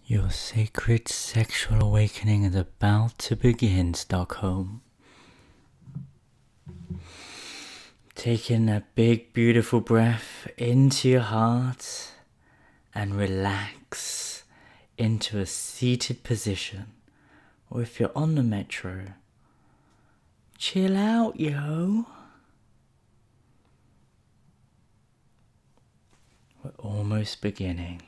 Your sacred sexual awakening is about to begin, Stockholm. Take in a big, beautiful breath into your heart and relax into a seated position. Or if you're on the metro, chill out, yo. We're almost beginning.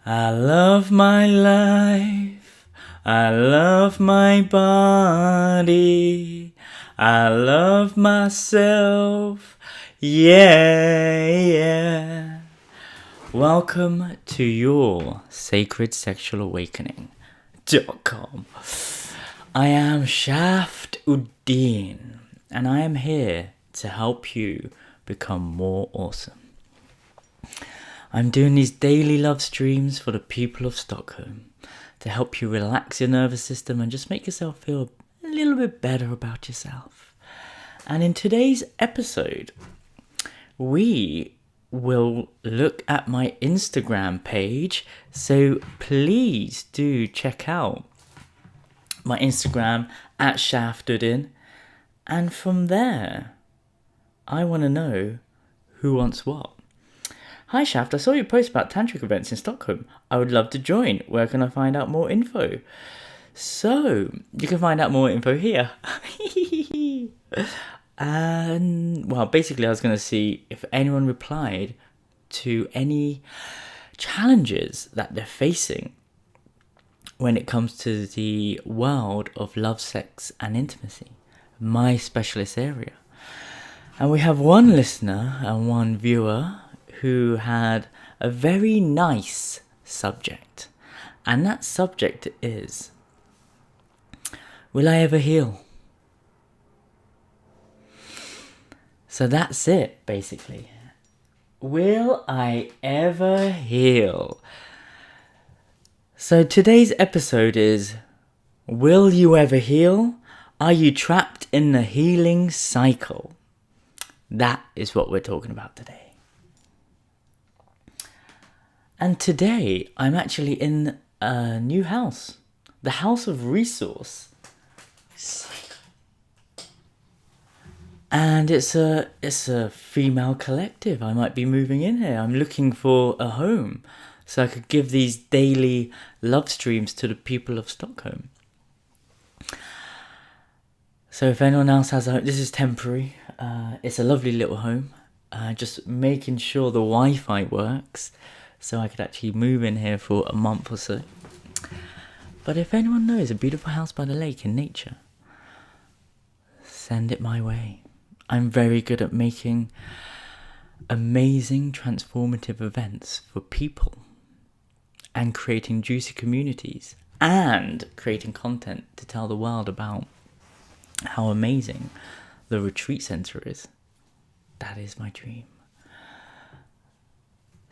I love my life, I love my body, I love myself, yeah. Welcome to your Sacred Sexual Awakening.com. I am Shaft Uddin, and I am here to help you become more awesome. I'm doing these daily love streams for the people of Stockholm to help you relax your nervous system and just make yourself feel a little bit better about yourself. And in today's episode, we will look at my Instagram page. So please do check out my Instagram at Shaft Uddin. And from there, I want to know who wants what. Hi Shaft, I saw your post about Tantric events in Stockholm. I would love to join. Where can I find out more info? So, you can find out more info here. And, well, basically I was going to see if anyone replied to any challenges that they're facing when it comes to the world of love, sex and intimacy, my specialist area. And we have one listener and one viewer who had a very nice subject. And that subject is, will I ever heal? So that's it, basically. Will I ever heal? So today's episode is, will you ever heal? Are you trapped in the healing cycle? That is what we're talking about today. And today, I'm actually in a new house. The House of Resource. And it's a female collective. I might be moving in here. I'm looking for a home so I could give these daily love streams to the people of Stockholm. So if anyone else has a home, this is temporary. It's a lovely little home. Just making sure the Wi-Fi works, so I could actually move in here for a month or so. But if anyone knows a beautiful house by the lake in nature, send it my way. I'm very good at making amazing transformative events for people and creating juicy communities and creating content to tell the world about how amazing the retreat center is. That is my dream.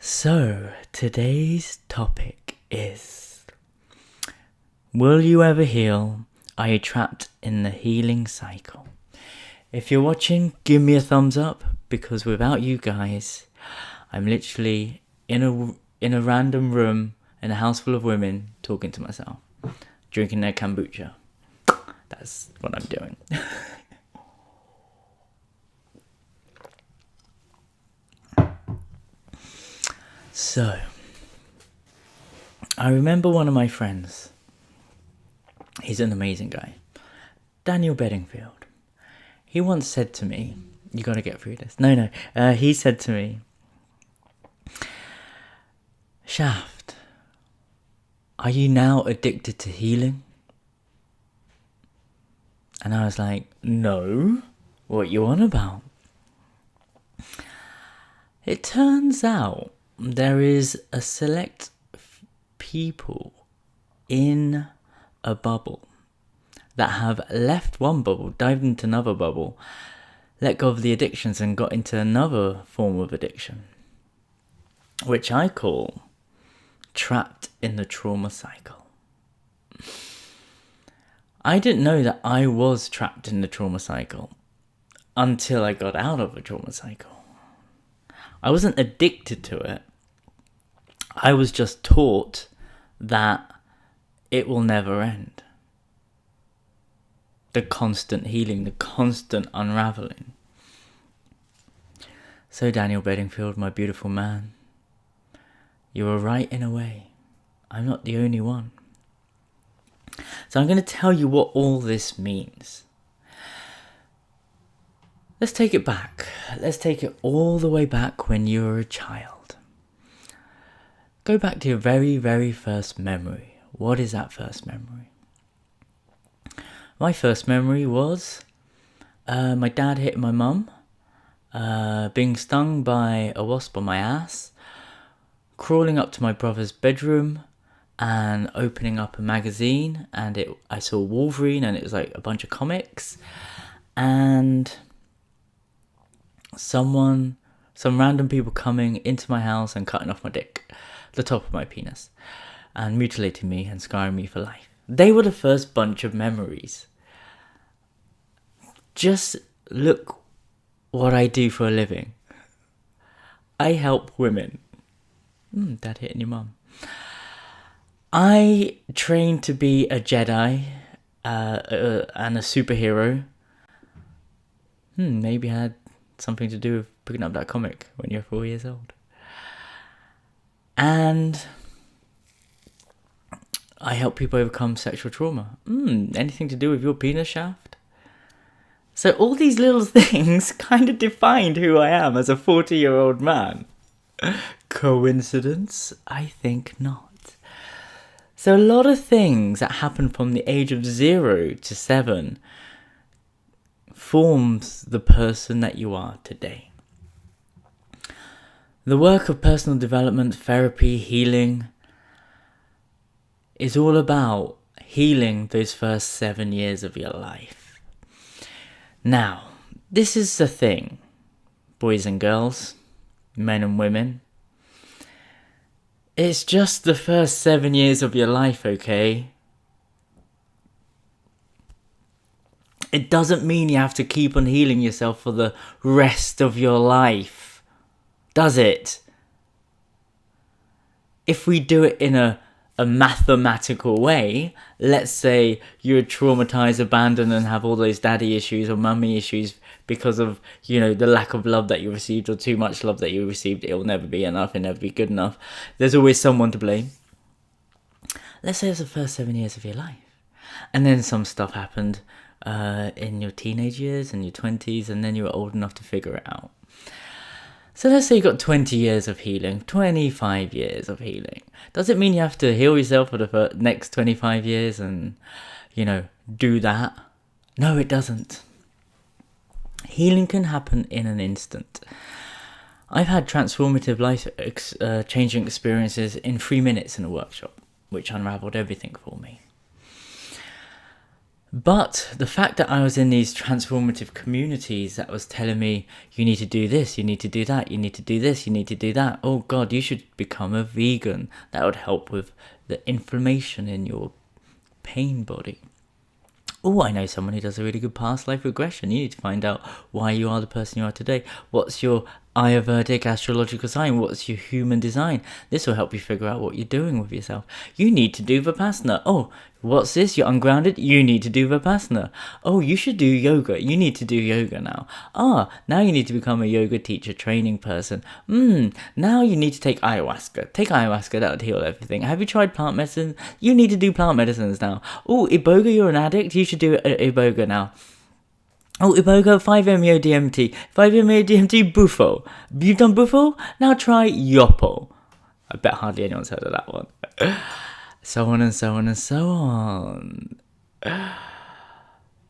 So, today's topic is, will you ever heal? Are you trapped in the healing cycle? If you're watching, give me a thumbs up, because without you guys, I'm literally in a random room in a house full of women talking to myself, drinking their kombucha. That's what I'm doing. So, I remember one of my friends, he's an amazing guy, Daniel Bedingfield. He once said to me, you got to get through this. He said to me, Shaft, are you now addicted to healing? And I was like, no, what you on about? It turns out there is a select people in a bubble that have left one bubble, dived into another bubble, let go of the addictions and got into another form of addiction, which I call trapped in the trauma cycle. I didn't know that I was trapped in the trauma cycle until I got out of a trauma cycle. I wasn't addicted to it. I was just taught that it will never end. The constant healing, the constant unraveling. So Daniel Bedingfield, my beautiful man, you were right in a way. I'm not the only one. So I'm going to tell you what all this means. Let's take it back. Let's take it all the way back when you were a child. Go back to your very, very first memory. What is that first memory? My first memory was my dad hitting my mum, being stung by a wasp on my ass, crawling up to my brother's bedroom and opening up a magazine, and I saw Wolverine, and it was like a bunch of comics, and some random people coming into my house and cutting off my dick, the top of my penis, and mutilating me and scarring me for life. They were the first bunch of memories. Just look what I do for a living. I help women. Dad hitting your mum. I trained to be a Jedi and a superhero. Maybe I had something to do with picking up that comic when you're 4 years old. And I help people overcome sexual trauma. Anything to do with your penis shaft? So all these little things kind of defined who I am as a 40-year-old man. Coincidence? I think not. So a lot of things that happen from the age of 0 to 7 forms the person that you are today. The work of personal development, therapy, healing is all about healing those first 7 years of your life. Now, this is the thing, boys and girls, men and women. It's just the first 7 years of your life, okay? It doesn't mean you have to keep on healing yourself for the rest of your life, does it? If we do it in a mathematical way, let's say you're traumatized, abandoned, and have all those daddy issues or mummy issues because of, the lack of love that you received or too much love that you received. It will never be enough, it'll never be good enough. There's always someone to blame. Let's say it's the first 7 years of your life. And then some stuff happened in your teenage years and your 20s, and then you were old enough to figure it out. So let's say you got 20 years of healing, 25 years of healing. Does it mean you have to heal yourself for the next 25 years and, do that? No, it doesn't. Healing can happen in an instant. I've had transformative life-changing experiences in 3 minutes in a workshop, which unraveled everything for me. But the fact that I was in these transformative communities that was telling me, you need to do this, you need to do that, you need to do this, you need to do that. Oh God, you should become a vegan. That would help with the inflammation in your pain body. Oh, I know someone who does a really good past life regression. You need to find out why you are the person you are today. What's your Ayurvedic astrological sign? What's your human design? This will help you figure out what you're doing with yourself. You need to do Vipassana. Oh, what's this? You're ungrounded? You need to do Vipassana. Oh, you should do yoga. You need to do yoga now. Now you need to become a yoga teacher, training person. Now you need to take ayahuasca. Take ayahuasca, that would heal everything. Have you tried plant medicine? You need to do plant medicines now. Oh, Iboga, you're an addict? You should do Iboga now. Oh, Iboga, 5-MeO-DMT. 5-MeO-DMT, Bufo. You've done Bufo? Now try Yopo. I bet hardly anyone's heard of that one. So on and so on and so on.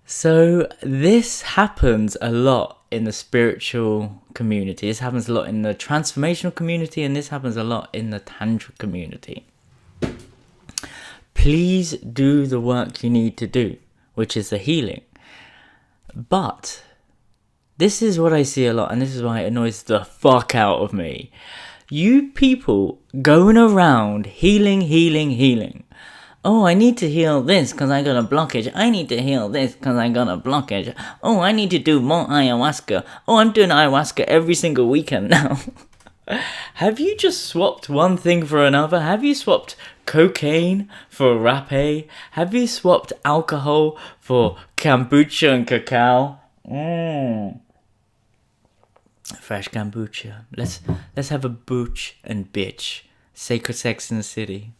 So this happens a lot in the spiritual community. This happens a lot in the transformational community, and this happens a lot in the Tantric community. Please do the work you need to do, which is the healing. But this is what I see a lot, and this is why it annoys the fuck out of me. You people going around healing. Oh, I need to heal this because I got a blockage. I need to heal this because I got a blockage. Oh, I need to do more ayahuasca. Oh, I'm doing ayahuasca every single weekend now. Have you just swapped one thing for another? Have you swapped cocaine for rapé? Have you swapped alcohol for kombucha and cacao? Fresh kombucha. Let's have a booch and bitch. Sacred Sex in the City.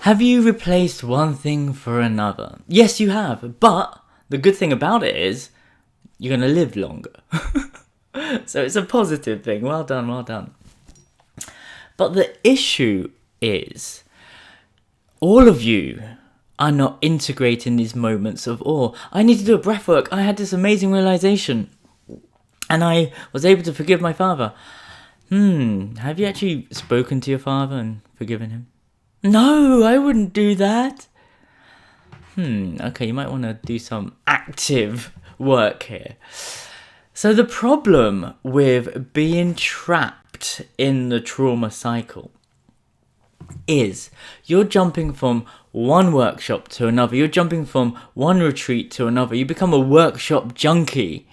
Have you replaced one thing for another? Yes, you have. But the good thing about it is you're going to live longer. So it's a positive thing. Well done, well done. But the issue is all of you are not integrating these moments of awe. I need to do a breath work. I had this amazing realization. And I was able to forgive my father. Have you actually spoken to your father and forgiven him? No, I wouldn't do that. Okay, you might want to do some active work here. So the problem with being trapped in the trauma cycle is you're jumping from one workshop to another. You're jumping from one retreat to another. You become a workshop junkie.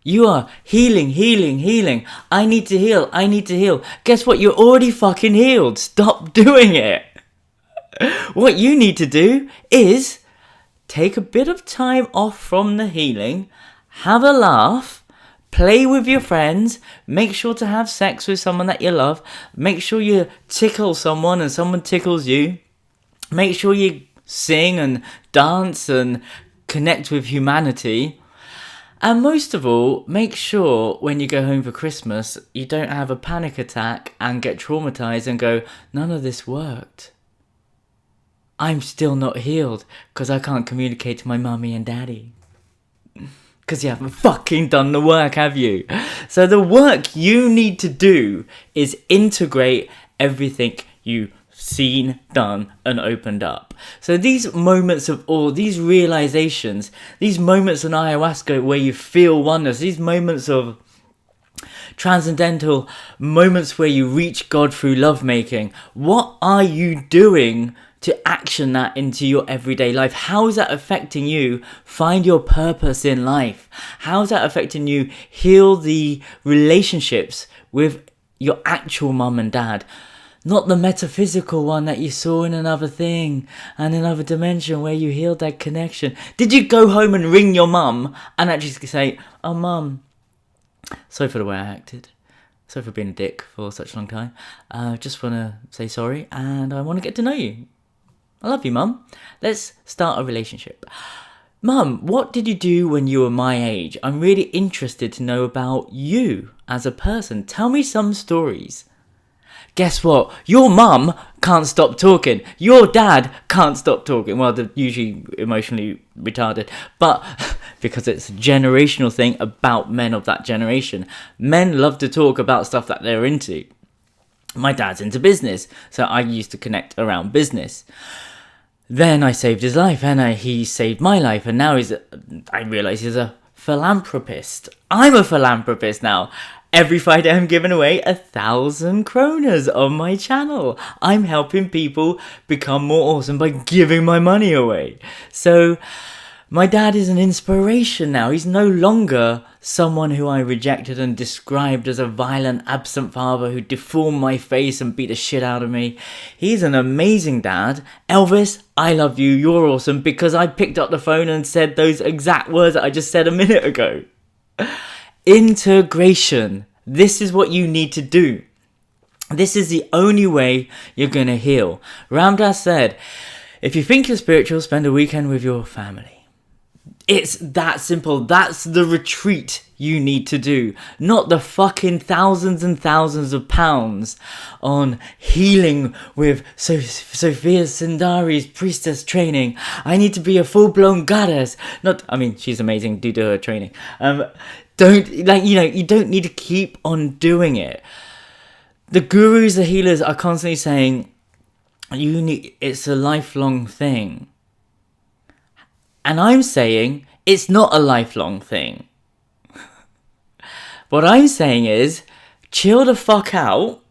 You are healing. I need to heal. Guess what? You're already fucking healed. Stop doing it. What you need to do is take a bit of time off from the healing, have a laugh, play with your friends, make sure to have sex with someone that you love, make sure you tickle someone and someone tickles you, make sure you sing and dance and connect with humanity. And most of all, make sure when you go home for Christmas, you don't have a panic attack and get traumatized and go, none of this worked. I'm still not healed because I can't communicate to my mummy and daddy. Because you haven't fucking done the work, have you? So the work you need to do is integrate everything you've seen, done, and opened up. So these moments of awe, these realizations, these moments in ayahuasca where you feel oneness, these moments of transcendental moments where you reach God through lovemaking, what are you doing to action that into your everyday life? How is that affecting you find your purpose in life? How is that affecting you heal the relationships with your actual mum and dad? Not the metaphysical one that you saw in another thing and another dimension where you healed that connection. Did you go home and ring your mum and actually say, oh mum, sorry for the way I acted. Sorry for being a dick for such a long time. Just want to say sorry and I want to get to know you. I love you, Mum. Let's start a relationship. Mum, what did you do when you were my age? I'm really interested to know about you as a person. Tell me some stories. Guess what? Your mum can't stop talking. Your dad can't stop talking. Well, they're usually emotionally retarded. But because it's a generational thing about men of that generation. Men love to talk about stuff that they're into. My dad's into business, so I used to connect around business. Then I saved his life, and he saved my life, and now I realise he's a philanthropist. I'm a philanthropist now. Every Friday I'm giving away 1,000 kronas on my channel. I'm helping people become more awesome by giving my money away. So my dad is an inspiration now. He's no longer someone who I rejected and described as a violent, absent father who deformed my face and beat the shit out of me. He's an amazing dad. Elvis, I love you. You're awesome, because I picked up the phone and said those exact words that I just said a minute ago. Integration. This is what you need to do. This is the only way you're going to heal. Ram Dass said, if you think you're spiritual, spend a weekend with your family. It's that simple. That's the retreat you need to do. Not the fucking thousands and thousands of pounds on healing with Sophia Sundari's priestess training. I need to be a full-blown goddess. She's amazing. Do her training. You don't need to keep on doing it. The gurus, the healers are constantly saying, it's a lifelong thing. And I'm saying it's not a lifelong thing. What I'm saying is, chill the fuck out,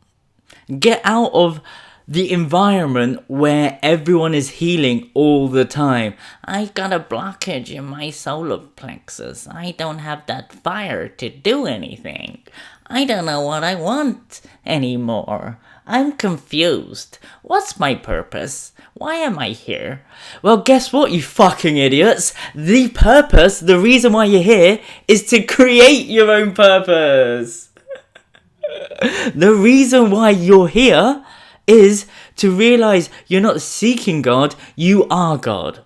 get out of the environment where everyone is healing all the time. I got a blockage in my solar plexus. I don't have that fire to do anything. I don't know what I want anymore. I'm confused. What's my purpose? Why am I here? Well, guess what, you fucking idiots? The purpose, the reason why you're here, is to create your own purpose. The reason why you're here is to realize you're not seeking God, you are God.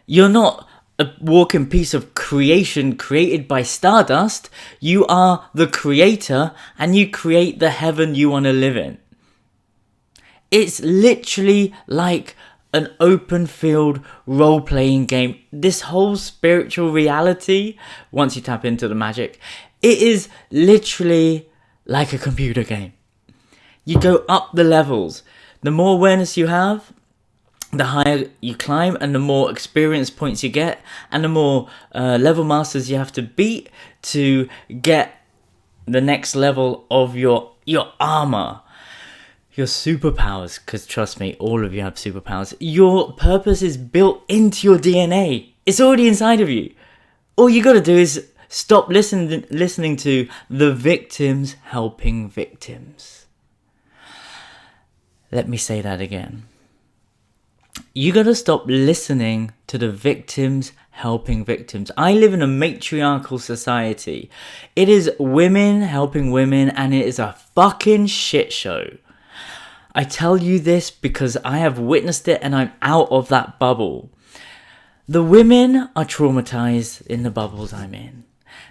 You're not a walking piece of creation created by stardust. You are the creator, and you create the heaven you want to live in. It's literally like an open field role-playing game. This whole spiritual reality, once you tap into the magic, it is literally like a computer game. You go up the levels. The more awareness you have, the higher you climb, and the more experience points you get, and the more level masters you have to beat to get the next level of your armor, your superpowers. Because trust me, all of you have superpowers. Your purpose is built into your DNA. It's already inside of you. All you got to do is stop listening to the victims helping victims. Let me say that again. You gotta stop listening to the victims helping victims. I live in a matriarchal society. It is women helping women, and it is a fucking shit show. I tell you this because I have witnessed it, and I'm out of that bubble. The women are traumatized in the bubbles I'm in.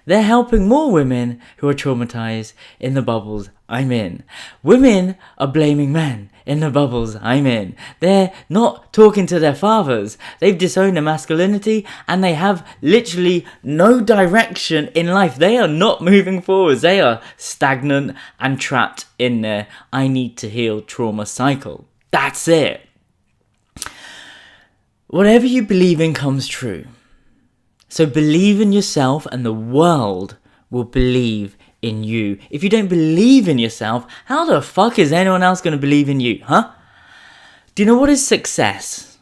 They're helping more women who are traumatized in the bubbles I'm in. Women are blaming men in the bubbles I'm in. They're not talking to their fathers. They've disowned their masculinity, and they have literally no direction in life. They are not moving forwards. They are stagnant and trapped in their I need to heal trauma cycle. That's it. Whatever you believe in comes true. So believe in yourself, and the world will believe in you. If you don't believe in yourself, how the fuck is anyone else going to believe in you, huh? Do you know what is success?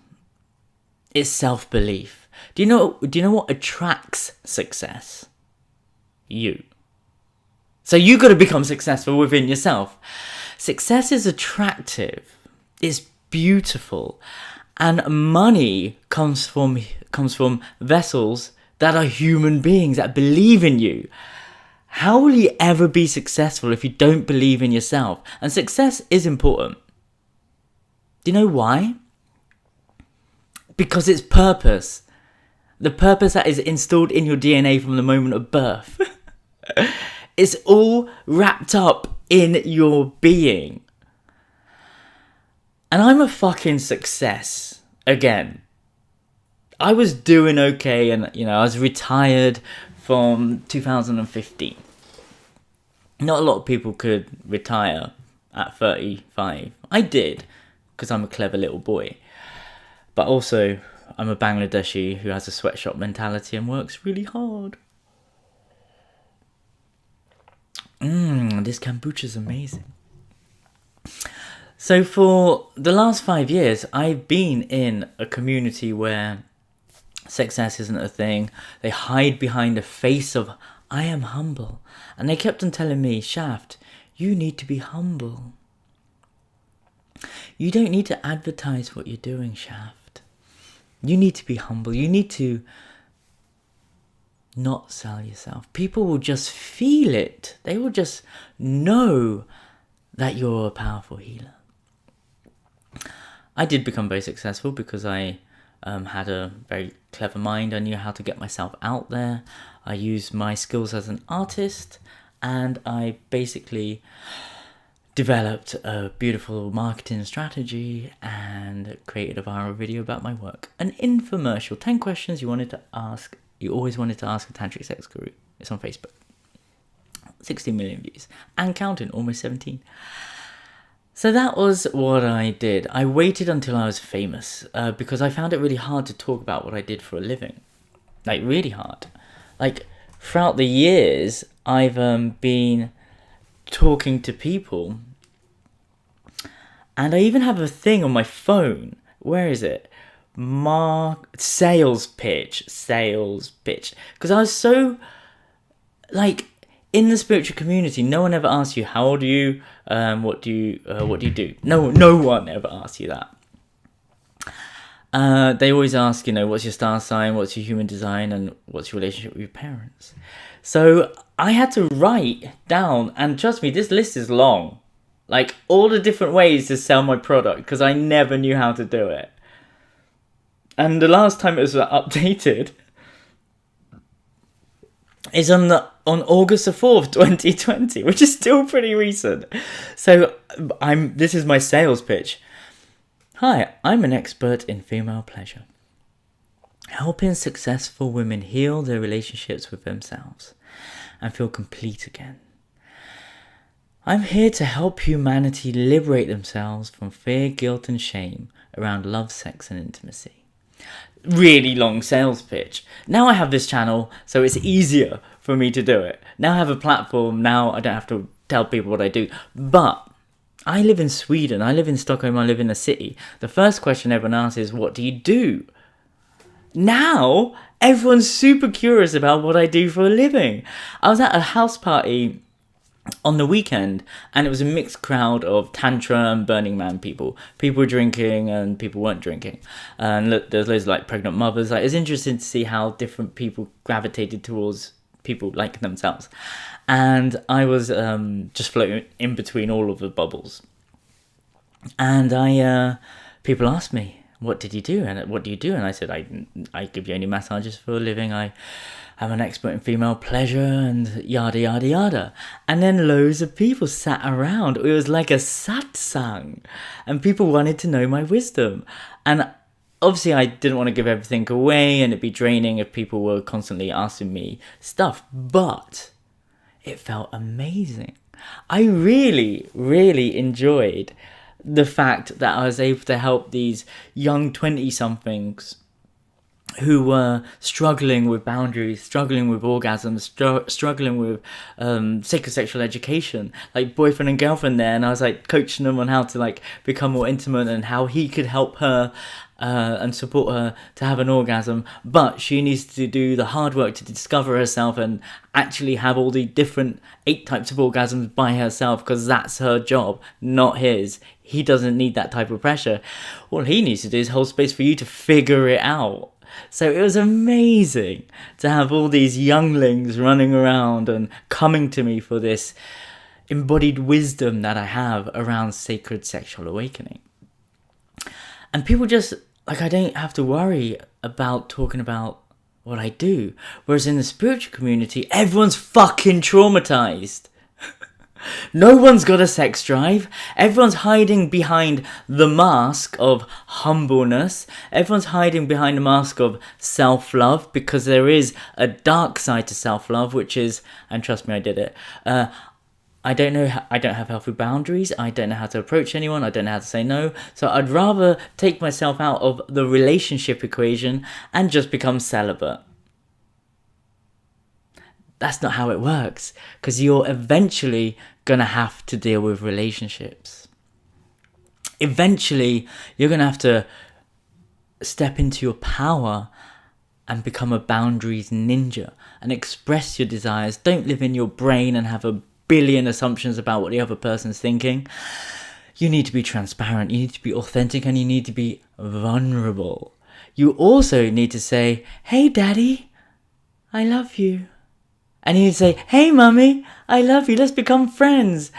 It's self-belief. Do you know what attracts success? You. So you got to become successful within yourself. Success is attractive. It's beautiful. And money comes from vessels that are human beings that believe in you. How will you ever be successful if you don't believe in yourself? And success is important. Do you know why? Because it's purpose. The purpose that is installed in your DNA from the moment of birth. It's all wrapped up in your being. And I'm a fucking success. Again. I was doing okay, and I was retired from 2015. Not a lot of people could retire at 35. I did, because I'm a clever little boy. But also, I'm a Bangladeshi who has a sweatshop mentality and works really hard. This kombucha's amazing. So for the last 5 years, I've been in a community where success isn't a thing. They hide behind a face of, I am humble. And they kept on telling me, Shaft, you need to be humble. You don't need to advertise what you're doing, Shaft. You need to be humble. You need to not sell yourself. People will just feel it. They will just know that you're a powerful healer. I did become very successful because I had a very clever mind. I knew how to get myself out there. I used my skills as an artist, and I basically developed a beautiful marketing strategy and created a viral video about my work. An infomercial, 10 questions you always wanted to ask a Tantric sex guru. It's on Facebook. 16 million views. And counting, almost 17. So that was what I did. I waited until I was famous because I found it really hard to talk about what I did for a living. Like, really hard. Like, throughout the years, I've been talking to people And I even have a thing on my phone. Where is it? Sales pitch. Because I was so, like, in the spiritual community, no one ever asks you, how old are you? What do you do? No one ever asks you that. They always ask, what's your star sign, what's your human design, and what's your relationship with your parents. So I had to write down, and trust me, this list is long. Like, all the different ways to sell my product, because I never knew how to do it. And the last time it was updated is on August the 4th, 2020, which is still pretty recent. So this is my sales pitch. Hi, I'm an expert in female pleasure, helping successful women heal their relationships with themselves and feel complete again. I'm here to help humanity liberate themselves from fear, guilt, and shame around love, sex, and intimacy. Really long sales pitch. Now I have this channel, so it's easier for me to do it. Now I have a platform, now I don't have to tell people what I do. But I live in Sweden, I live in Stockholm, I live in a city. The first question everyone asks is, what do you do? Now, everyone's super curious about what I do for a living. I was at a house party on the weekend, and it was a mixed crowd of Tantra and Burning Man people. People were drinking and people weren't drinking. And look, there's loads of like pregnant mothers. Like, it's interesting to see how different people gravitated towards people like themselves. And I was just floating in between all of the bubbles. And people asked me, what did you do? And what do you do? And I said, I give yoni massages for a living. I'm an expert in female pleasure and yada, yada, yada. And then loads of people sat around. It was like a satsang. And people wanted to know my wisdom. And obviously I didn't want to give everything away, and it'd be draining if people were constantly asking me stuff. But it felt amazing. I really, really enjoyed the fact that I was able to help these young 20-somethings who were struggling with boundaries, struggling with orgasms, struggling with sacred sexual education, like boyfriend and girlfriend there. And I was like coaching them on how to like become more intimate and how he could help her and support her to have an orgasm. But she needs to do the hard work to discover herself and actually have all the different 8 types of orgasms by herself, because that's her job, not his. He doesn't need that type of pressure. All he needs to do is hold space for you to figure it out. So it was amazing to have all these younglings running around and coming to me for this embodied wisdom that I have around sacred sexual awakening. And people just, like, I don't have to worry about talking about what I do. Whereas in the spiritual community, everyone's fucking traumatized. No one's got a sex drive. Everyone's hiding behind the mask of humbleness. Everyone's hiding behind the mask of self-love, because there is a dark side to self-love, which is, and trust me, I did it. I don't have healthy boundaries. I don't know how to approach anyone. I don't know how to say no. So I'd rather take myself out of the relationship equation and just become celibate. That's not how it works, because you're eventually going to have to deal with relationships. Eventually, you're going to have to step into your power and become a boundaries ninja and express your desires. Don't live in your brain and have a billion assumptions about what the other person's thinking. You need to be transparent, you need to be authentic, and you need to be vulnerable. You also need to say, hey daddy, I love you. And you say, hey mummy, I love you, let's become friends.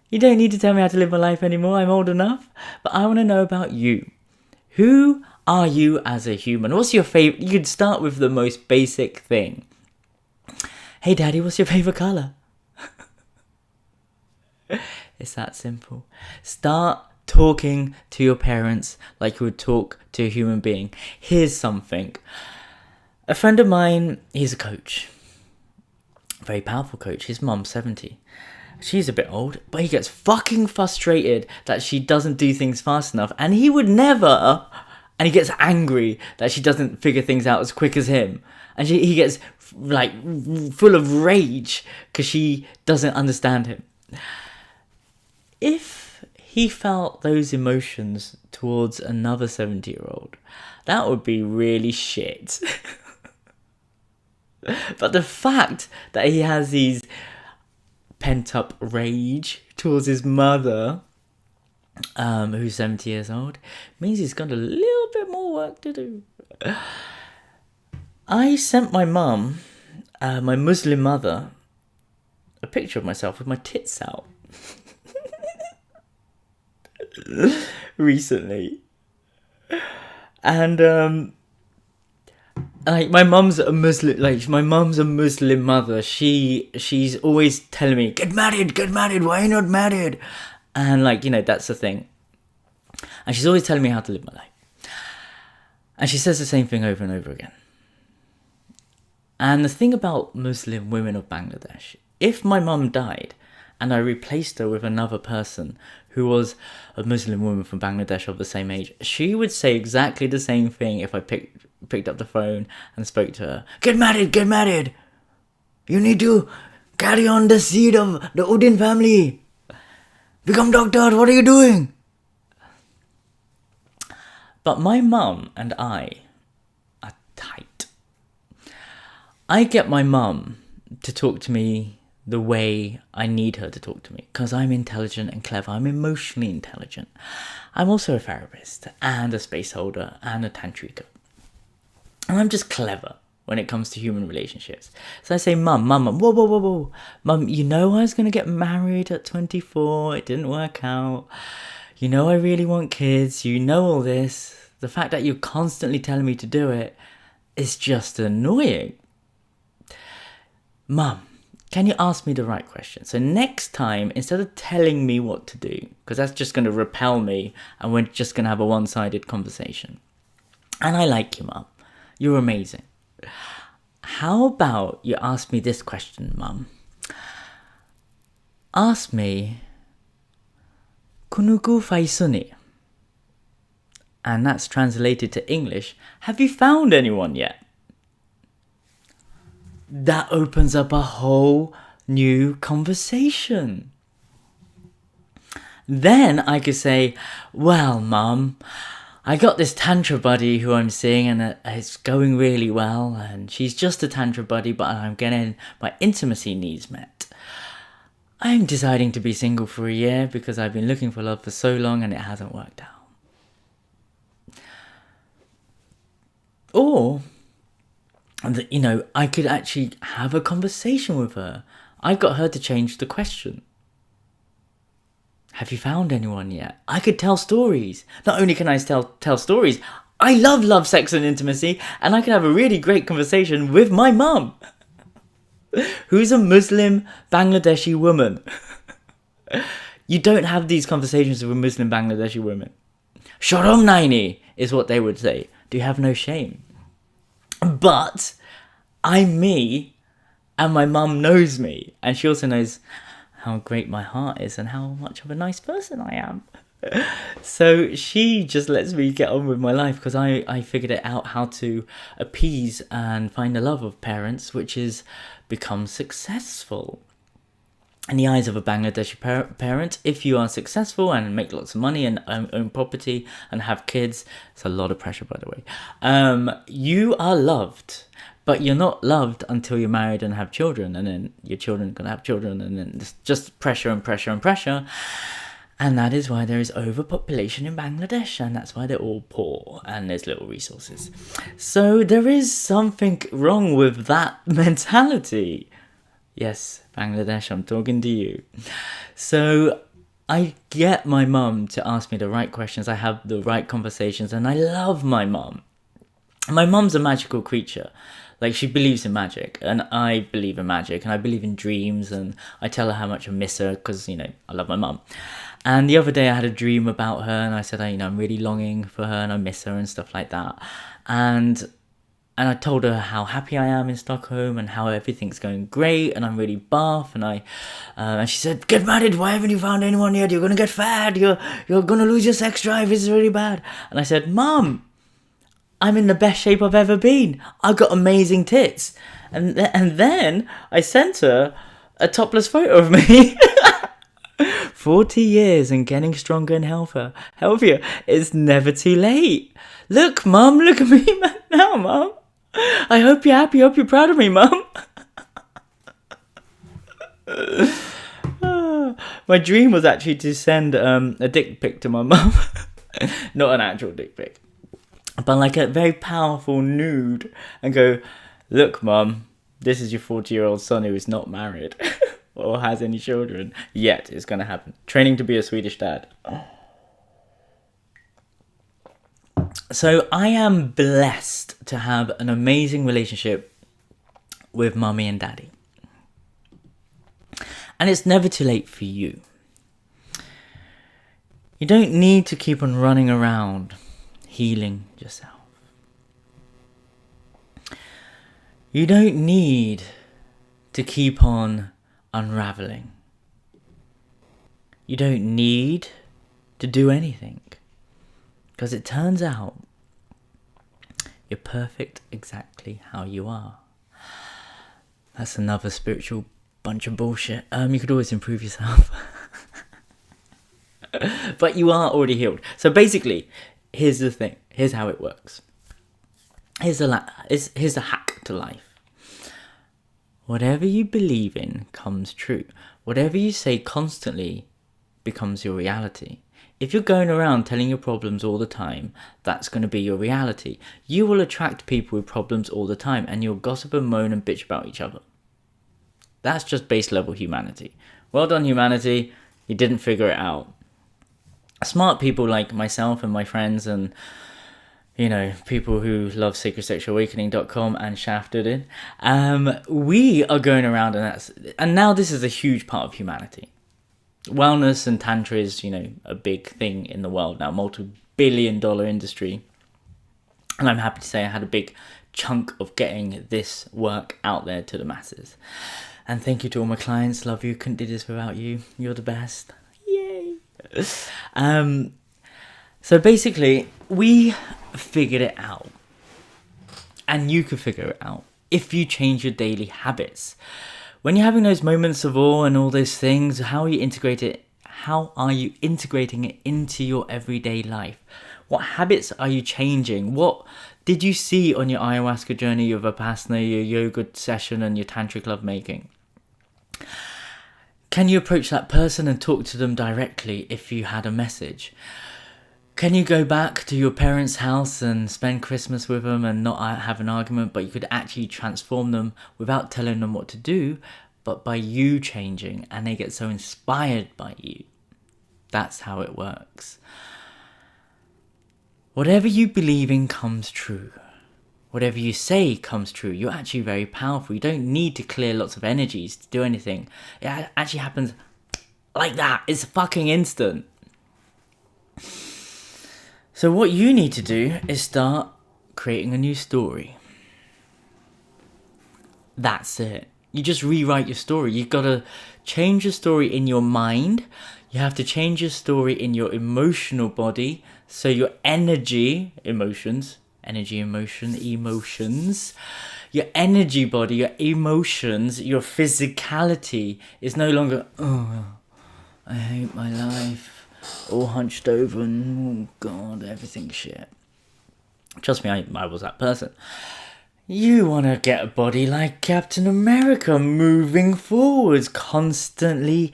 You don't need to tell me how to live my life anymore, I'm old enough. But I want to know about you. Who are you as a human? What's your favorite? You could start with the most basic thing. Hey daddy, what's your favorite color? It's that simple. Start talking to your parents like you would talk to a human being. Here's something. A friend of mine, he's a coach. Very powerful coach. His mum's 70. She's a bit old, but he gets fucking frustrated that she doesn't do things fast enough. And he would never... And he gets angry that she doesn't figure things out as quick as him. And he gets like full of rage because she doesn't understand him. If he felt those emotions towards another 70-year-old, that would be really shit. But the fact that he has these pent-up rage towards his mother, who's 70 years old, means he's got a little bit more work to do. I sent my mum, my Muslim mother, a picture of myself with my tits out recently. And like my mum's a Muslim mother. She's always telling me, get married, why are you not married? And like, you know, that's the thing. And she's always telling me how to live my life. And she says the same thing over and over again. And the thing about Muslim women of Bangladesh, if my mum died and I replaced her with another person who was a Muslim woman from Bangladesh of the same age, she would say exactly the same thing if I picked up the phone and spoke to her. Get married! You need to carry on the seed of the Uddin family. Become doctor, what are you doing? But my mum and I are tight. I get my mum to talk to me the way I need her to talk to me, because I'm intelligent and clever. I'm emotionally intelligent. I'm also a therapist and a space holder and a tantric. And I'm just clever when it comes to human relationships. So I say, Mum, whoa. Mum, you know I was going to get married at 24. It didn't work out. You know I really want kids. You know all this. The fact that you're constantly telling me to do it is just annoying. Mum, can you ask me the right question? So next time, instead of telling me what to do, because that's just going to repel me and we're just going to have a one-sided conversation. And I like you, Mum. You're amazing. How about you ask me this question, Mum? Ask me, Kunuku Faisuni. And that's translated to English, have you found anyone yet? That opens up a whole new conversation. Then I could say, well, Mum, I got this tantra buddy who I'm seeing and it's going really well, and she's just a tantra buddy, but I'm getting my intimacy needs met. I'm deciding to be single for a year because I've been looking for love for so long and it hasn't worked out. Or, you know, I could actually have a conversation with her. I got her to change the question. Have you found anyone yet? I could tell stories. Not only can I tell stories, I love, sex and intimacy, and I can have a really great conversation with my mum, who's a Muslim Bangladeshi woman. You don't have these conversations with Muslim Bangladeshi women. Sharom naini is what they would say. Do you have no shame? But I'm me, and my mum knows me, and she also knows how great my heart is and how much of a nice person I am. So she just lets me get on with my life because I figured it out how to appease and find the love of parents, which is become successful. In the eyes of a Bangladeshi parent, if you are successful and make lots of money and own property and have kids, it's a lot of pressure, by the way, you are loved. But you're not loved until you're married and have children, and then your children are going to have children, and then it's just pressure and pressure and pressure. And that is why there is overpopulation in Bangladesh, and that's why they're all poor and there's little resources. So there is something wrong with that mentality. Yes, Bangladesh, I'm talking to you. So I get my mum to ask me the right questions, I have the right conversations, and I love my mum. My mum's a magical creature. Like, she believes in magic, and I believe in magic, and I believe in dreams, and I tell her how much I miss her, because, you know, I love my mum. And the other day I had a dream about her, and I said, I'm really longing for her, and I miss her, and stuff like that. And I told her how happy I am in Stockholm, and how everything's going great, and I'm really buff, and she said, get married, why haven't you found anyone yet? You're going to get fat, you're going to lose your sex drive, it's really bad. And I said, Mum, I'm in the best shape I've ever been. I've got amazing tits. And then I sent her a topless photo of me. 40 years and getting stronger and healthier. It's never too late. Look, Mum, look at me now, Mum. I hope you're happy. I hope you're proud of me, Mum. My dream was actually to send a dick pic to my mum. Not an actual dick pic, but like a very powerful nude, and go, look, Mum, this is your 40-year-old son who is not married or has any children yet. It's going to happen. Training to be a Swedish dad. So I am blessed to have an amazing relationship with Mummy and Daddy. And it's never too late for you. You don't need to keep on running around healing yourself. You don't need to keep on unraveling. You don't need to do anything. Because it turns out you're perfect exactly how you are. That's another spiritual bunch of bullshit. You could always improve yourself. But you are already healed. So basically, here's the thing. Here's how it works. Here's a hack to life. Whatever you believe in comes true. Whatever you say constantly becomes your reality. If you're going around telling your problems all the time, that's going to be your reality. You will attract people with problems all the time, and you'll gossip and moan and bitch about each other. That's just base level humanity. Well done, humanity. You didn't figure it out. Smart people like myself and my friends and, you know, people who love sacredsexualawakening.com and Shaft Uddin, we are going around and now this is a huge part of humanity. Wellness and tantra is, you know, a big thing in the world now, multi-billion-dollar industry. And I'm happy to say I had a big chunk of getting this work out there to the masses. And thank you to all my clients. Love you. Couldn't do this without you. You're the best. Yay. So basically, we figured it out. And you can figure it out if you change your daily habits. When you're having those moments of awe and all those things, how are you integrating it into your everyday life? What habits are you changing? What did you see on your ayahuasca journey, your Vipassana, your yoga session, and your Tantric lovemaking? Can you approach that person and talk to them directly if you had a message? Can you go back to your parents' house and spend Christmas with them and not have an argument, but you could actually transform them without telling them what to do, but by you changing, and they get so inspired by you? That's how it works. Whatever you believe in comes true. Whatever you say comes true. You're actually very powerful. You don't need to clear lots of energies to do anything. It actually happens like that. It's fucking instant. So what you need to do is start creating a new story. That's it. You just rewrite your story. You've got to change your story in your mind. You have to change your story in your emotional body. So your emotions, your energy body, your emotions, your physicality is no longer, oh, I hate my life. All hunched over and, oh God, everything's shit. Trust me, I was that person. You want to get a body like Captain America, moving forwards, constantly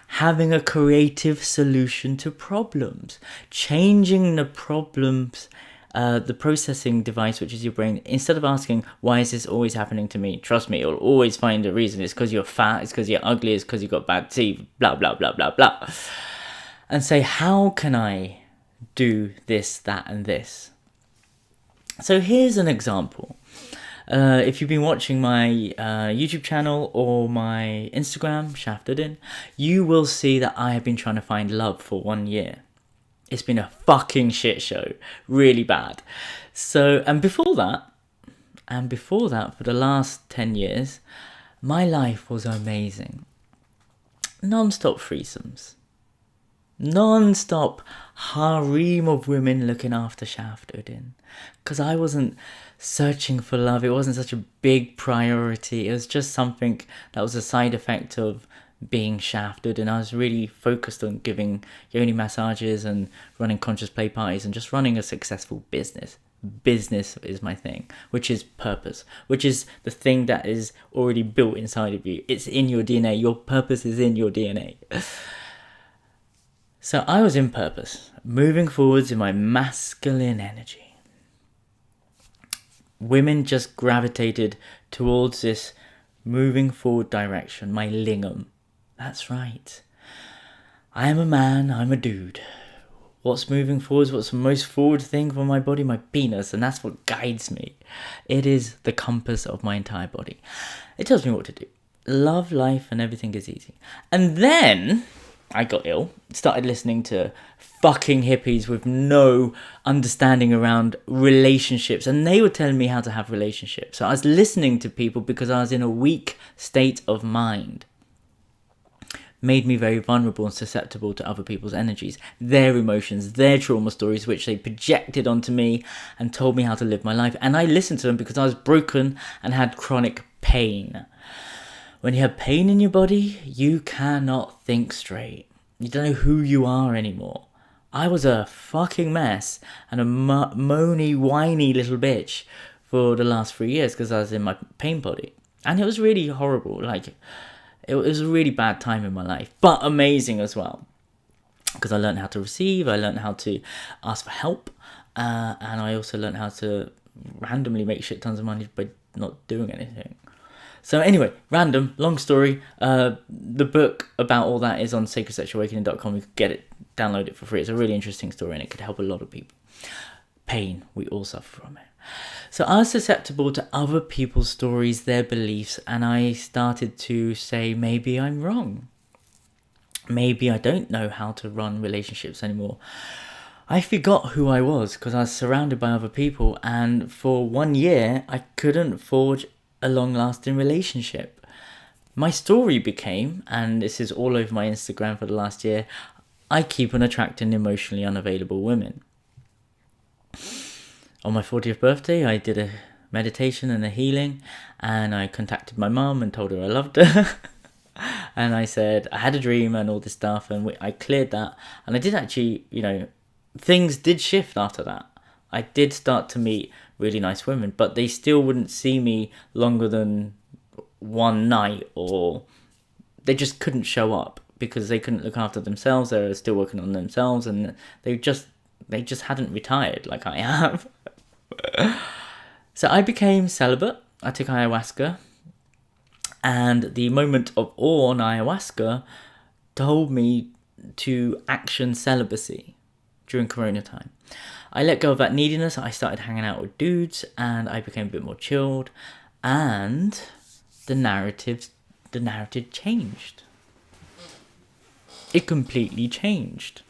having a creative solution to problems, changing the problems, the processing device, which is your brain. Instead of asking, why is this always happening to me? Trust me, you'll always find a reason. It's because you're fat, it's because you're ugly, it's because you've got bad teeth, blah, blah, blah, blah, blah. And say, how can I do this, that, and this? So here's an example. If you've been watching my YouTube channel or my Instagram, Shaft Uddin, you will see that I have been trying to find love for 1 year. It's been a fucking shit show. Really bad. So, and before that, for the last 10 years, my life was amazing. Non-stop threesomes. Non-stop harem of women looking after Shaft Uddin. Because I wasn't searching for love. It wasn't such a big priority. It was just something that was a side effect of being Shaft Uddin. I was really focused on giving yoni massages and running conscious play parties and just running a successful business. Business is my thing, which is purpose, which is the thing that is already built inside of you. It's in your DNA. Your purpose is in your DNA. So I was in purpose, moving forwards in my masculine energy. Women just gravitated towards this moving forward direction, my lingam. That's right. I am a man, I'm a dude. What's moving forwards? What's the most forward thing for my body? My penis, and that's what guides me. It is the compass of my entire body. It tells me what to do. Love, life, and everything is easy. And then I got ill, started listening to fucking hippies with no understanding around relationships, and they were telling me how to have relationships. So I was listening to people because I was in a weak state of mind. Made me very vulnerable and susceptible to other people's energies, their emotions, their trauma stories, which they projected onto me and told me how to live my life. And I listened to them because I was broken and had chronic pain. When you have pain in your body, you cannot think straight. You don't know who you are anymore. I was a fucking mess and a moany, whiny little bitch for the last 3 years because I was in my pain body. And it was really horrible. It was a really bad time in my life, but amazing as well. Because I learned how to receive, I learned how to ask for help, and I also learned how to randomly make shit tons of money by not doing anything. So anyway, random, long story. The book about all that is on sacredsexualawakening.com. You can get it, download it for free. It's a really interesting story and it could help a lot of people. Pain, we all suffer from it. So I was susceptible to other people's stories, their beliefs, and I started to say, maybe I'm wrong. Maybe I don't know how to run relationships anymore. I forgot who I was because I was surrounded by other people, and for 1 year, I couldn't forge a long-lasting relationship. My story became, and this is all over my Instagram for the last year, I keep on attracting emotionally unavailable women. On my 40th birthday, I did a meditation and a healing, and I contacted my mum and told her I loved her. And I said I had a dream and all this stuff, and I cleared that. And I did actually, things did shift after that. I did start to meet really nice women, but they still wouldn't see me longer than one night, or they just couldn't show up because they couldn't look after themselves. They were still working on themselves, and they just hadn't retired like I have. So I became celibate. I took ayahuasca, and the moment of awe on ayahuasca told me to action celibacy during Corona time. I let go of that neediness. I started hanging out with dudes, and I became a bit more chilled, and the narrative changed. It completely changed.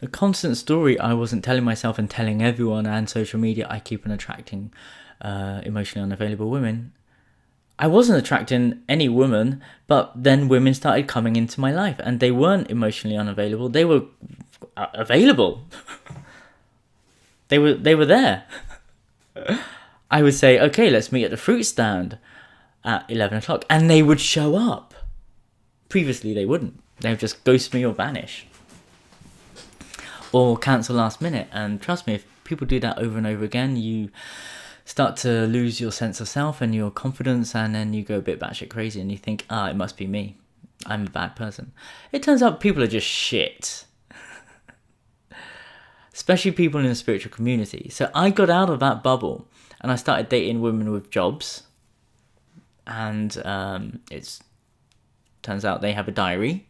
The constant story I wasn't telling myself and telling everyone and social media, I keep on attracting emotionally unavailable women. I wasn't attracting any woman, but then women started coming into my life, and they weren't emotionally unavailable. They were available. They were there. I would say, okay, let's meet at the fruit stand at 11 o'clock, and they would show up. Previously, they wouldn't. They would just ghost me or vanish. Or cancel last minute. And trust me, if people do that over and over again, you start to lose your sense of self and your confidence, and then you go a bit batshit crazy and you think, it must be me. I'm a bad person. It turns out people are just shit. Especially people in the spiritual community. So I got out of that bubble and I started dating women with jobs. And it turns out they have a diary.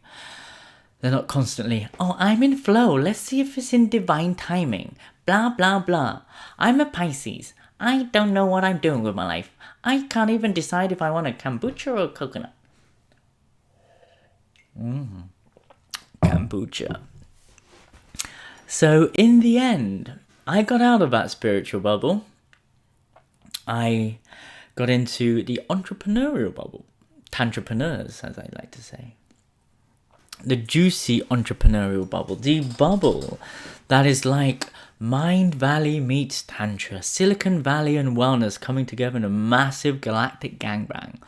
They're not constantly, I'm in flow. Let's see if it's in divine timing. Blah, blah, blah. I'm a Pisces. I don't know what I'm doing with my life. I can't even decide if I want a kombucha or a coconut. Kombucha. So in the end, I got out of that spiritual bubble. I got into the entrepreneurial bubble. Tantrapreneurs, as I like to say. The juicy entrepreneurial bubble. The bubble that is like Mind Valley meets Tantra. Silicon Valley and wellness coming together in a massive galactic gangbang.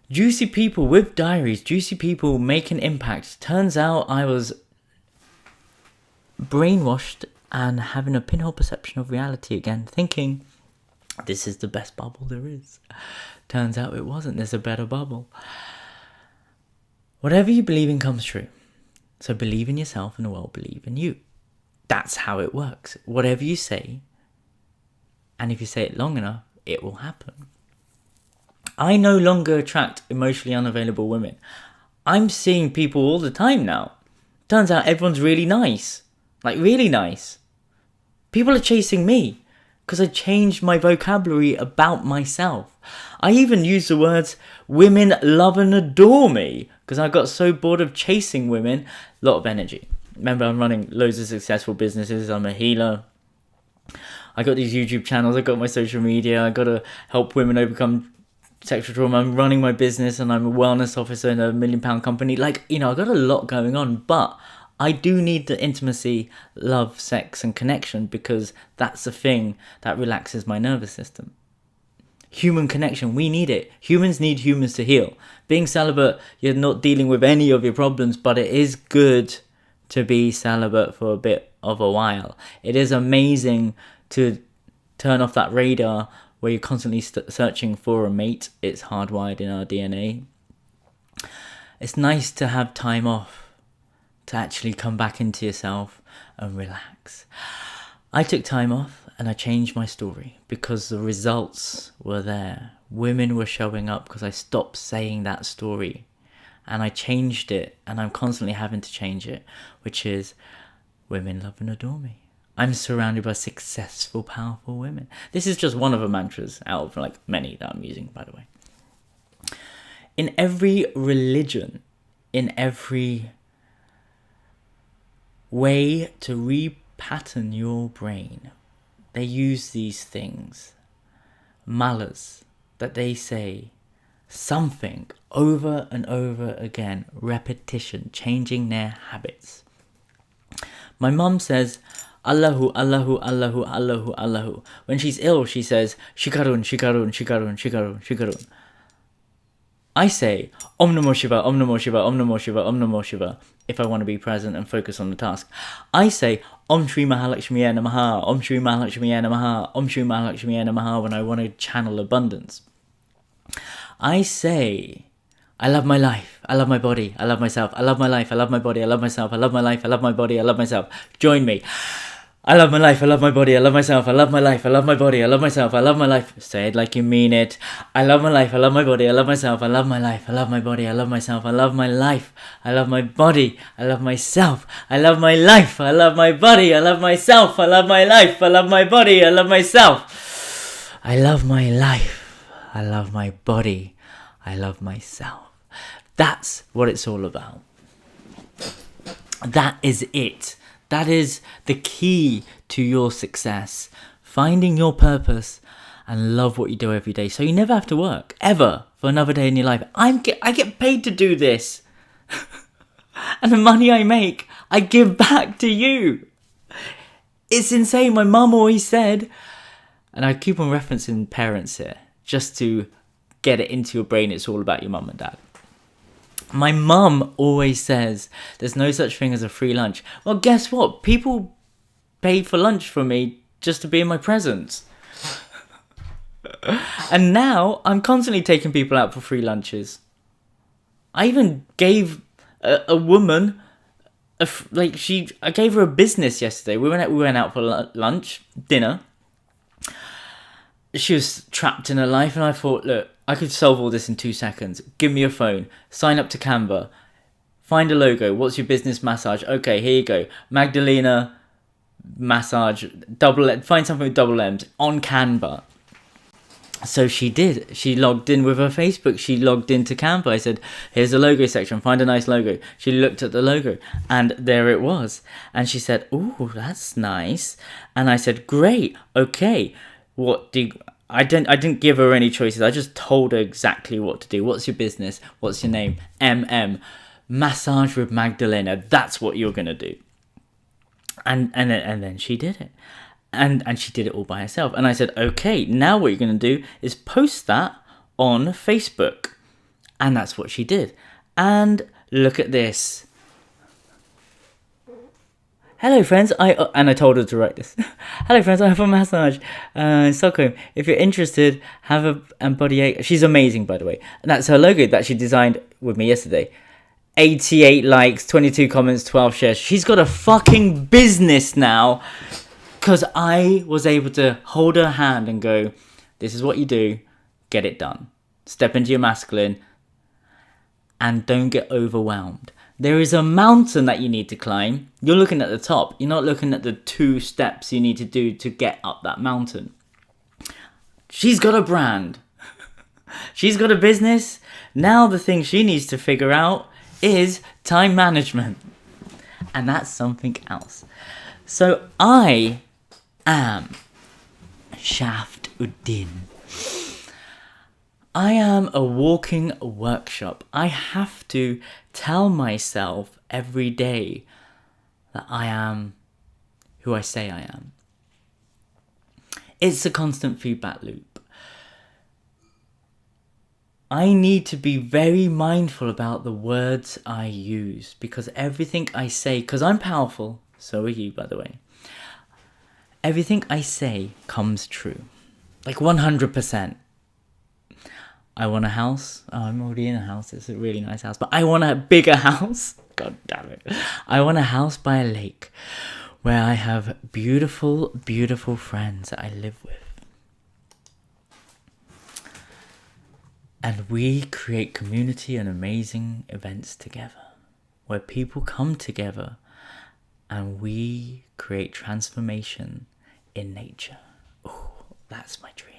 Juicy people with diaries, juicy people making impact. Turns out I was brainwashed and having a pinhole perception of reality again, thinking this is the best bubble there is. Turns out it wasn't. There's a better bubble. Whatever you believe in comes true. So believe in yourself and the world believe in you. That's how it works. Whatever you say, and if you say it long enough, it will happen. I no longer attract emotionally unavailable women. I'm seeing people all the time now. Turns out everyone's really nice. Like, really nice. People are chasing me because I changed my vocabulary about myself. I even use the words, women love and adore me, because I got so bored of chasing women. A lot of energy. Remember, I'm running loads of successful businesses. I'm a healer. I got these YouTube channels. I got my social media. I got to help women overcome sexual trauma. I'm running my business and I'm a wellness officer in a £1 million company. Like, I got a lot going on, but I do need the intimacy, love, sex, and connection, because that's the thing that relaxes my nervous system. Human connection, we need it. Humans need humans to heal. Being celibate, you're not dealing with any of your problems, but it is good to be celibate for a bit of a while. It is amazing to turn off that radar where you're constantly searching for a mate. It's hardwired in our DNA. It's nice to have time off, to actually come back into yourself and relax. I took time off and I changed my story because the results were there. Women were showing up because I stopped saying that story, and I changed it, and I'm constantly having to change it, which is women love and adore me. I'm surrounded by successful, powerful women. This is just one of the mantras out of like many that I'm using, by the way. In every religion, in every way to repattern your brain, they use these things, malas, that they say something over and over again, repetition, changing their habits. My mum says, Allahu, Allahu, Allahu, Allahu, Allahu. When she's ill, she says, Shikarun, Shikarun, Shikarun, Shikarun, Shikarun. I say, Om Namo Shiva, Om Namo Shiva, Om Namo Shiva, Om Namo Shiva, if I want to be present and focus on the task. I say, Om Shri Mahalakshmiya Namaha, Om Shri Mahalakshmiya Namaha, Om Shri Mahalakshmiya Namaha, when I want to channel abundance. I say, I love my life, I love my body, I love myself, I love my life, I love my body, I love myself, I love my life, I love my body, I love myself. Join me. I love my life, I love my body, I love myself, I love my life, I love my body, I love myself, I love my life. Say it like you mean it. I love my life, I love my body, I love myself, I love my life, I love my body, I love myself, I love my life, I love my body, I love myself, I love my life, I love my body, I love myself, I love my life, I love my body, I love myself. I love my life, I love my body, I love myself. That's what it's all about. That is it. That is the key to your success. Finding your purpose and love what you do every day. So you never have to work, ever, for another day in your life. I get paid to do this. And the money I make, I give back to you. It's insane. My mum always said, and I keep on referencing parents here, just to get it into your brain, it's all about your mum and dad. My mum always says there's no such thing as a free lunch. Well, guess what? People pay for lunch for me just to be in my presence. And now I'm constantly taking people out for free lunches. I even gave a woman, I gave her a business yesterday. We went out for lunch, dinner. She was trapped in her life, and I thought, look, I could solve all this in 2 seconds. Give me your phone. Sign up to Canva. Find a logo. What's your business massage? Okay, here you go. Magdalena massage. Find something with double M's on Canva. So she did. She logged in with her Facebook. She logged into Canva. I said, here's the logo section. Find a nice logo. She looked at the logo, and there it was. And she said, ooh, that's nice. And I said, great. Okay. I didn't give her any choices. I just told her exactly what to do. What's your business? What's your name? Massage with Magdalena. That's what you're gonna do. And then she did it. And she did it all by herself. And I said, okay, now what you're gonna do is post that on Facebook. And that's what she did. And look at this. Hello friends, I told her to write this. Hello friends, I have a massage in Stockholm. If you're interested, have a body ache. She's amazing, by the way. And that's her logo that she designed with me yesterday. 88 likes, 22 comments, 12 shares. She's got a fucking business now. Because I was able to hold her hand and go, this is what you do, get it done. Step into your masculine and don't get overwhelmed. There is a mountain that you need to climb. You're looking at the top. You're not looking at the 2 steps you need to do to get up that mountain. She's got a brand. She's got a business. Now the thing she needs to figure out is time management. And that's something else. So I am Shaft Uddin. I am a walking workshop. I have to tell myself every day that I am who I say I am. It's a constant feedback loop. I need to be very mindful about the words I use, because everything I say, because I'm powerful, so are you, by the way. Everything I say comes true. Like 100%. I want a house. Oh, I'm already in a house. It's a really nice house. But I want a bigger house. God damn it. I want a house by a lake where I have beautiful, beautiful friends that I live with. And we create community and amazing events together, where people come together and we create transformation in nature. Oh, that's my dream.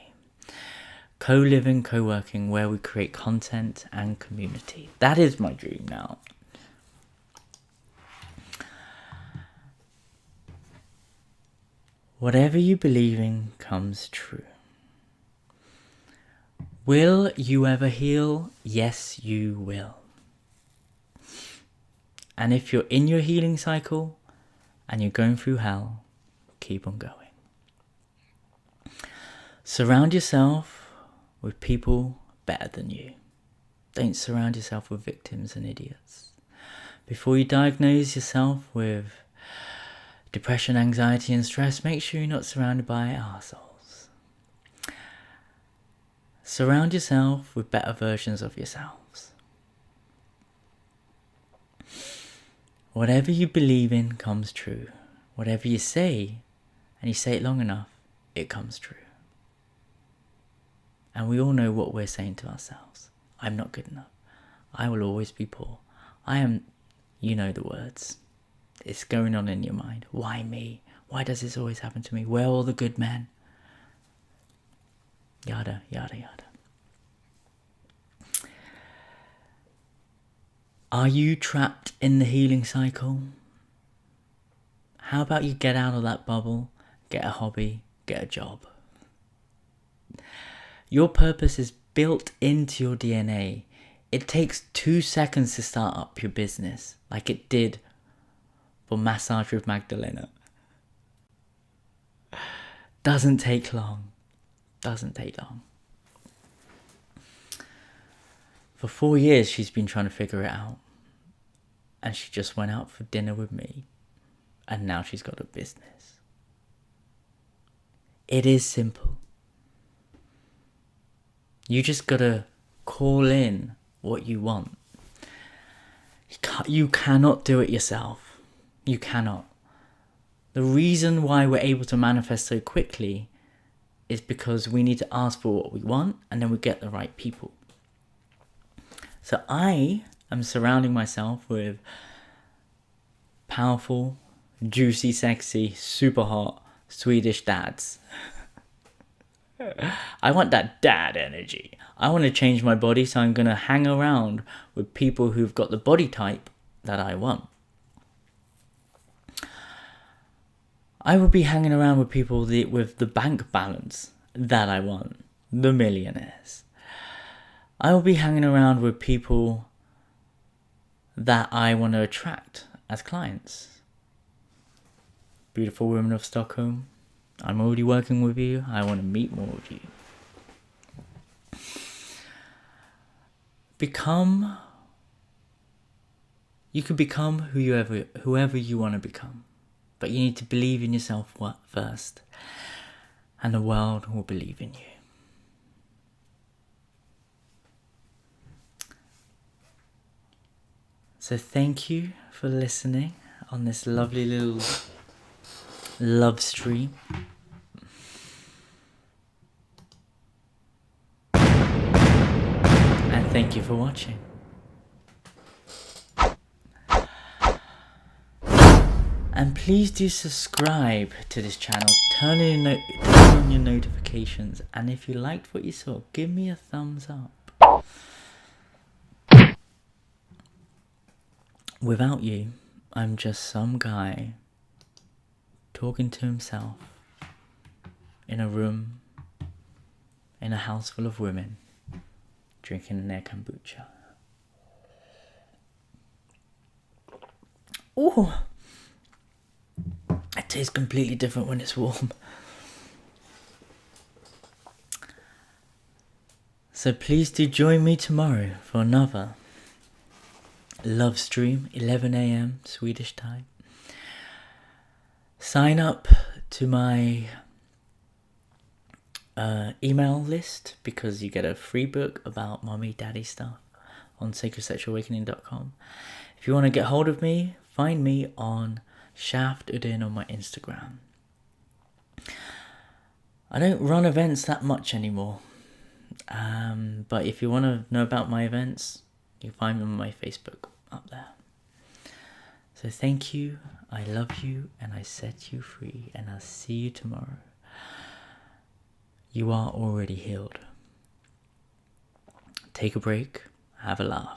Co-living, co-working, where we create content and community. That is my dream now. Whatever you believe in comes true. Will you ever heal? Yes, you will. And if you're in your healing cycle and you're going through hell, keep on going. Surround yourself with people better than you. Don't surround yourself with victims and idiots. Before you diagnose yourself with depression, anxiety and stress, make sure you're not surrounded by assholes. Surround yourself with better versions of yourselves. Whatever you believe in comes true. Whatever you say, and you say it long enough, it comes true. And we all know what we're saying to ourselves. I'm not good enough. I will always be poor. I am, you know the words. It's going on in your mind. Why me? Why does this always happen to me? Where are all the good men? Yada, yada, yada. Are you trapped in the healing cycle? How about you get out of that bubble, get a hobby, get a job? Your purpose is built into your DNA. It takes 2 seconds to start up your business, like it did for Massage with Magdalena. Doesn't take long. Doesn't take long. For 4 years, she's been trying to figure it out. And she just went out for dinner with me. And now she's got a business. It is simple. You just gotta call in what you want. You cannot do it yourself. You cannot. The reason why we're able to manifest so quickly is because we need to ask for what we want and then we get the right people. So I am surrounding myself with powerful, juicy, sexy, super hot Swedish dads. I want that dad energy. I want to change my body, so I'm going to hang around with people who've got the body type that I want. I will be hanging around with people with the bank balance that I want, the millionaires. I will be hanging around with people that I want to attract as clients. Beautiful women of Stockholm. I'm already working with you. I want to meet more of you. you can become whoever you want to become. But you need to believe in yourself first. And the world will believe in you. So thank you for listening on this lovely little love stream. And thank you for watching. And please do subscribe to this channel, turn on your notifications, and if you liked what you saw, give me a thumbs up. Without you, I'm just some guy talking to himself in a room, in a house full of women, drinking their kombucha. Ooh! It tastes completely different when it's warm. So please do join me tomorrow for another love stream, 11 AM Swedish time. Sign up to my email list because you get a free book about mommy daddy stuff on sacredsexualawakening.com. If you want to get hold of me, find me on Shaft Uddin on my Instagram. I don't run events that much anymore, but if you want to know about my events, you can find them on my Facebook up there. So thank you, I love you, and I set you free, and I'll see you tomorrow. You are already healed. Take a break, have a laugh.